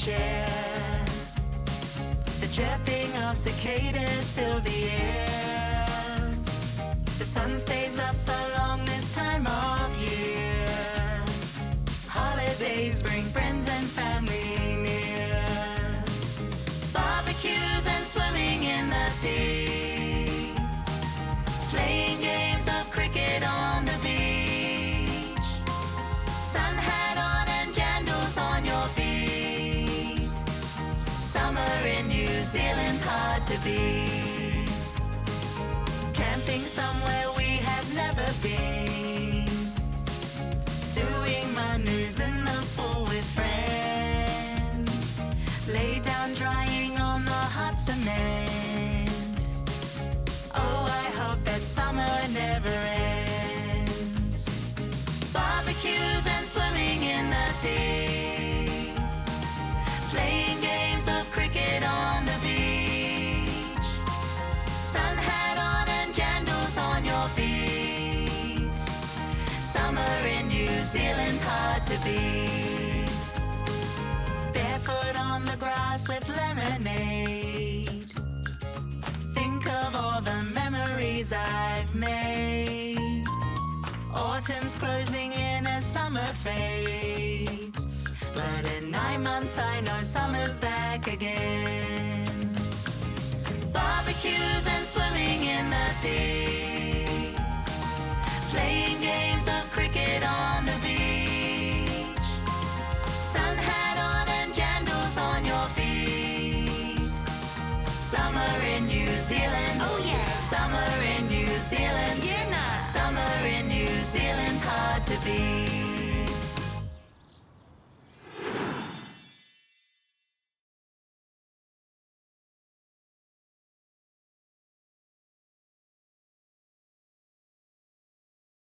share. The chirping of cicadas fill the air. The sun stays up so long this time of year. Holidays bring friends and family near. Barbecues and swimming in the sea. Playing games of cricket on the beach. Sun hat on and jandals on your feet. Summer in New Zealand's hard to beat. Camping somewhere we have never been. Doing maneuvers in the pool with friends. Lay down drying on the hot cement. Oh, I hope that summer never ends. Barbecues and swimming in the sea. Playing games of cricket on the beach. Sun hat on and jandals on your feet. Summer in New Zealand's hard to beat. Barefoot on the grass with lemonade. Think of all the memories I've made. Autumn's closing in as summer fades. But in 9 months I know summer's back again. Barbecues and swimming in the sea. Playing games of cricket on the beach. Sun hat on and jandals on your feet. Summer in New Zealand. Oh yeah. Summer in New Zealand. Yeah, nah. Summer in New Zealand's hard to beat.